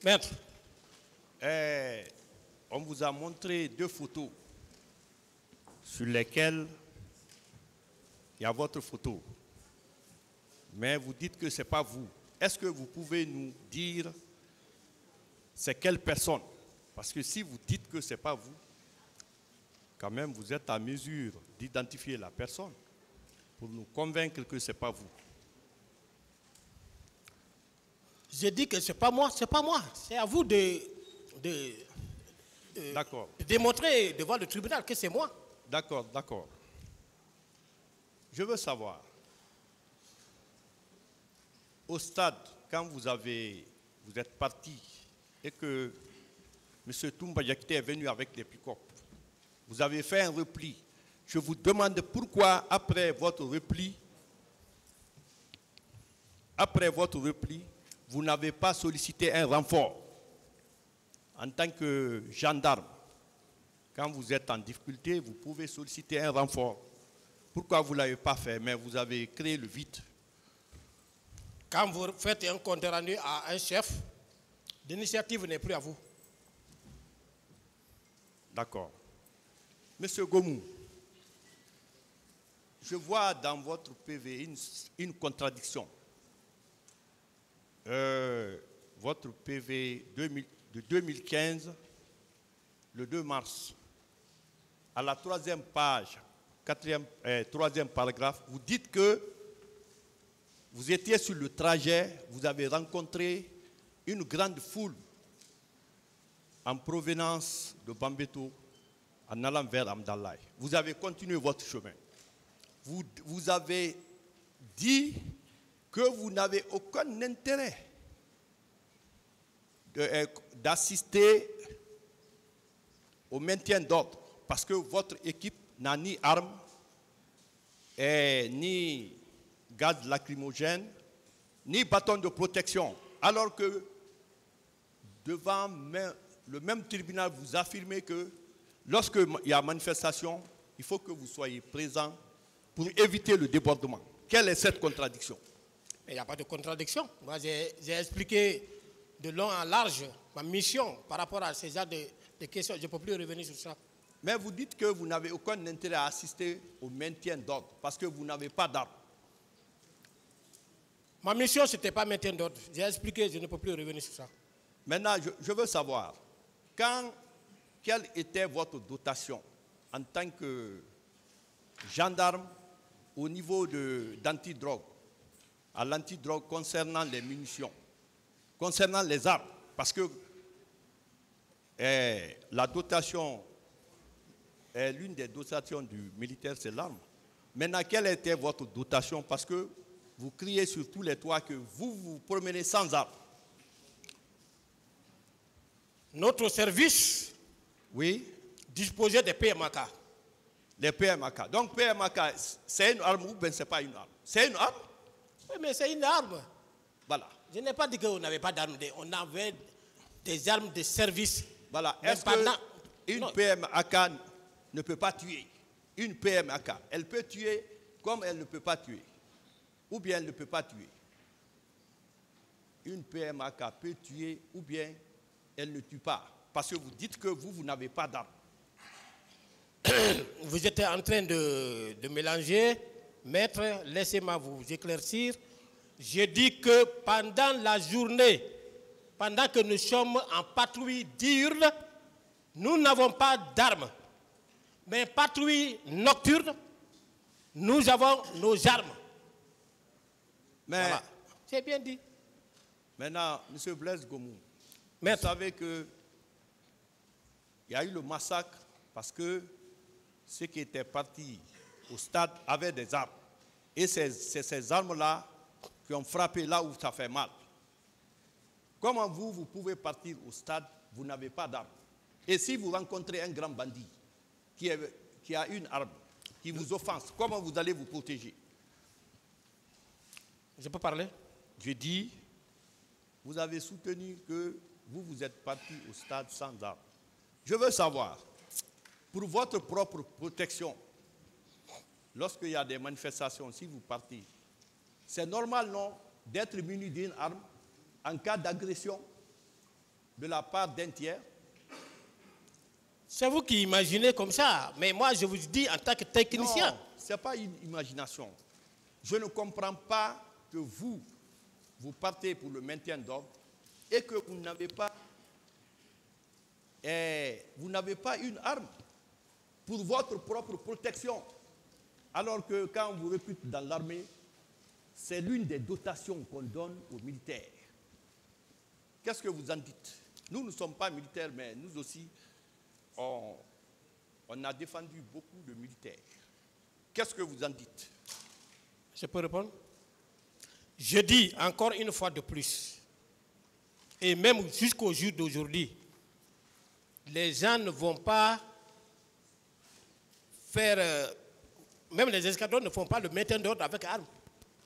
Maître, On vous a montré 2 photos sur lesquelles il y a votre photo. Mais vous dites que ce n'est pas vous. Est-ce que vous pouvez nous dire c'est quelle personne? Parce que si vous dites que ce n'est pas vous, quand même vous êtes à mesure d'identifier la personne pour nous convaincre que ce n'est pas vous. j'ai dit que ce n'est pas moi, c'est pas moi. C'est à vous de D'accord. démontrer devant le tribunal que c'est moi. D'accord, d'accord. Je veux savoir, au stade, quand vous êtes parti et que M. Toumba Diakité est venu avec les pick-up, vous avez fait un repli. Je vous demande pourquoi, après votre repli, vous n'avez pas sollicité un renfort en tant que gendarme. Quand vous êtes en difficulté, vous pouvez solliciter un renfort. Pourquoi vous ne l'avez pas fait, mais vous avez créé le vide? Quand vous faites un compte rendu à un chef, l'initiative n'est plus à vous. D'accord. Monsieur Gomou, je vois dans votre PV une contradiction. Votre PV de 2015, le 2 mars, à la 3e page, 3e paragraphe, vous dites que vous étiez sur le trajet, vous avez rencontré une grande foule en provenance de Bambeto en allant vers Amdalaï. Vous avez continué votre chemin. Vous avez dit que vous n'avez aucun intérêt d'assister au maintien d'ordre parce que votre équipe n'a ni armes, ni gaz lacrymogène, ni bâton de protection. Alors que devant le même tribunal, vous affirmez que lorsqu'il y a manifestation, il faut que vous soyez présent pour éviter le débordement. Quelle est cette contradiction? Mais il n'y a pas de contradiction. Moi, j'ai expliqué de long en large ma mission par rapport à ces genres de questions. Je ne peux plus revenir sur ça. Mais vous dites que vous n'avez aucun intérêt à assister au maintien d'ordre parce que vous n'avez pas d'armes. Ma mission, ce n'était pas maintien d'ordre. J'ai expliqué, je ne peux plus revenir sur ça. Maintenant, je veux savoir, quelle était votre dotation en tant que gendarme au niveau d'antidrogue, à l'antidrogue concernant les munitions, concernant les armes, parce que la dotation, l'une des dotations du militaire, c'est l'arme. Maintenant, quelle était votre dotation? Parce que vous criez sur tous les toits que vous vous promenez sans armes. Notre service, oui, disposait des PMAK. Les PMAK. Donc PMAK, c'est une arme ou bien ce n'est pas une arme? C'est une arme? Oui, mais c'est une arme. Voilà. Je n'ai pas dit qu'on n'avait pas d'armes. On avait des armes de service. Voilà. Est-ce qu'une PMAK ne peut pas tuer? Une PMAK, elle peut tuer comme elle ne peut pas tuer. Ou bien elle ne peut pas tuer. Une PMAK peut tuer ou bien elle ne tue pas. Parce que vous dites que vous n'avez pas d'armes. Vous êtes en train de mélanger. Maître, laissez-moi vous éclaircir. J'ai dit que pendant la journée, pendant que nous sommes en patrouille diurne, nous n'avons pas d'armes. Mais patrouille nocturne, nous avons nos armes. Mais voilà. C'est bien dit. Maintenant, M. Blaise Gomou, Maître, vous savez qu'il y a eu le massacre parce que ceux qui étaient partis au stade avaient des armes. Et c'est ces armes-là qui ont frappé là où ça fait mal. Comment vous pouvez partir au stade, vous n'avez pas d'armes? Et si vous rencontrez un grand bandit qui a une arme, qui vous offense, comment vous allez vous protéger? Je peux parler? Je dis, vous avez soutenu que vous êtes parti au stade sans armes. Je veux savoir, pour votre propre protection, lorsqu'il y a des manifestations, si vous partez, c'est normal, non, d'être muni d'une arme en cas d'agression? de la part d'un tiers? C'est vous qui imaginez comme ça, mais moi je vous dis en tant que technicien. Non, ce n'est pas une imagination. Je ne comprends pas que vous partez pour le maintien d'ordre et que vous n'avez pas une arme pour votre propre protection. Alors que quand vous recrutez dans l'armée, c'est l'une des dotations qu'on donne aux militaires. Qu'est-ce que vous en dites? Nous ne sommes pas militaires, mais nous aussi, on a défendu beaucoup de militaires. Qu'est-ce que vous en dites? Je peux répondre? Je dis encore une fois de plus, et même jusqu'au jour d'aujourd'hui, les gens ne vont pas faire, même les escadrons ne font pas le maintien d'ordre avec armes.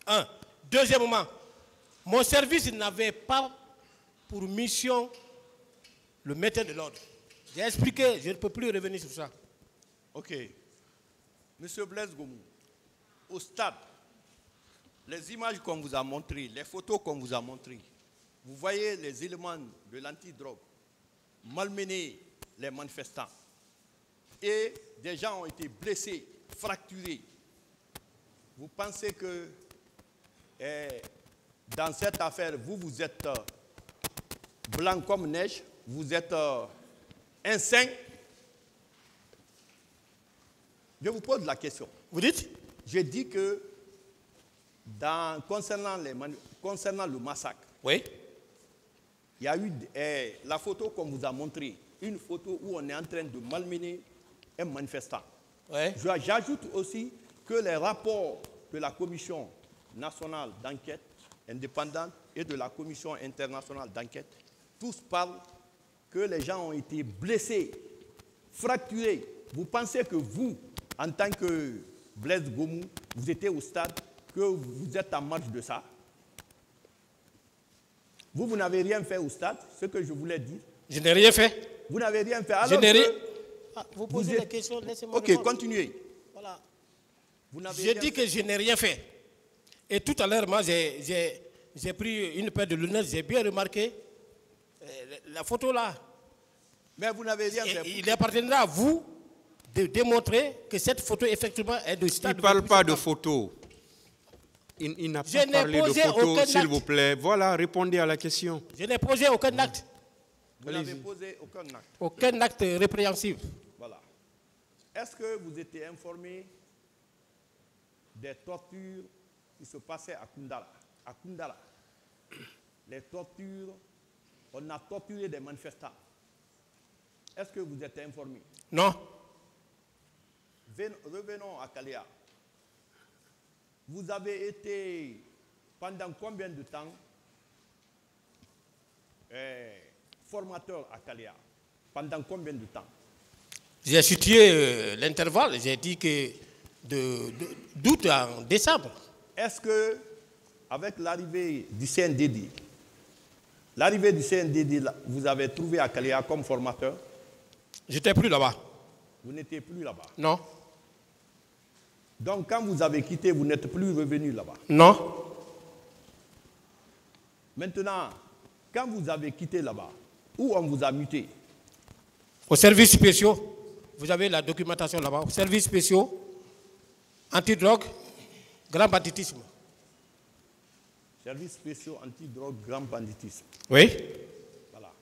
Un. Deuxièmement, mon service n'avait pas pour mission le maintien de l'ordre. J'ai expliqué, je ne peux plus revenir sur ça. Ok. Monsieur Blaise Gomou, au stade, les images qu'on vous a montrées, les photos qu'on vous a montrées, vous voyez les éléments de l'antidrogue malmener les manifestants. Et des gens ont été blessés, fracturés. Vous pensez que dans cette affaire, vous êtes blanc comme neige, vous êtes insain? Je vous pose la question. Vous dites? Je dis que concernant le massacre, oui, il y a eu la photo qu'on vous a montrée, une photo où on est en train de malmener un manifestant. oui. J'ajoute aussi que les rapports de la Commission nationale d'enquête indépendante et de la Commission internationale d'enquête, tous parlent que les gens ont été blessés, fracturés. Vous pensez que vous, en tant que Blaise Gomou, vous étiez au stade, que vous êtes en marge de ça? Vous n'avez rien fait au stade, ce que je voulais dire. Je n'ai rien fait. Vous n'avez rien fait. Alors je n'ai rien. Vous posez la question, laissez-moi Ok, répondre. continuez. Voilà. J'ai dit que je n'ai rien fait. Et tout à l'heure, moi, j'ai pris une paire de lunettes, j'ai bien remarqué la photo là. Mais vous n'avez rien fait. Il appartiendra à vous de démontrer que cette photo, effectivement, est de stade. Il ne parle pas de photo. Il n'a pas parlé de photo, s'il vous plaît. Voilà, répondez à la question. Je n'ai posé aucun acte. Vous n'avez posé aucun acte. Aucun acte répréhensible. Voilà. Est-ce que vous étiez informé des tortures qui se passaient à Koundara? À Koundara, les tortures, on a torturé des manifestants. Est-ce que vous êtes informé? Non. Revenons à Kalea. Vous avez été, pendant combien de temps, formateur à Kalea? Pendant combien de temps? J'ai situé l'intervalle, j'ai dit que d'août en décembre. Est-ce que, avec l'arrivée du CNDD, vous avez trouvé à Kalea comme formateur? Je n'étais plus là-bas. Vous n'étiez plus là-bas? Non. Donc, quand vous avez quitté, vous n'êtes plus revenu là-bas? Non. Maintenant, quand vous avez quitté là-bas, où on vous a muté? Aux services spéciaux. Vous avez la documentation là-bas. Aux services spéciaux, antidrogue, grand banditisme. Services spéciaux, antidrogue, grand banditisme. Oui. Voilà.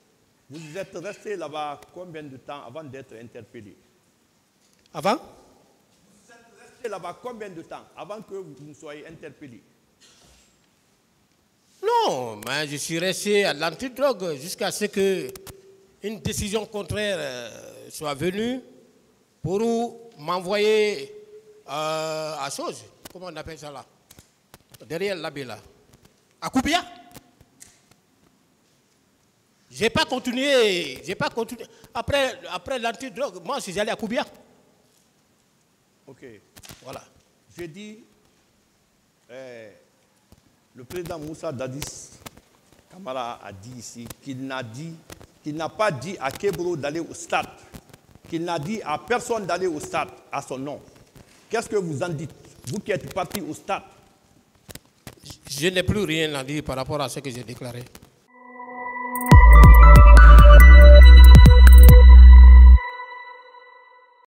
Vous êtes resté là-bas combien de temps avant d'être interpellé? Avant? Vous êtes resté là-bas combien de temps avant que vous ne soyez interpellé? Non, mais je suis resté à l'antidrogue jusqu'à ce qu'une décision contraire soit venue pour m'envoyer à chose. Comment on appelle ça là? Derrière l'abbé là. À Koubia. J'ai pas continué. Après l'antidrogue, moi je suis allé à Koubia. Ok. Voilà. J'ai dit, le président Moussa Dadis Camara a dit ici qu'il n'a pas dit à Kebro d'aller au stade, qu'il n'a dit à personne d'aller au stade à son nom. Qu'est-ce que vous en dites, vous qui êtes parti au stade? Je n'ai plus rien à dire par rapport à ce que j'ai déclaré.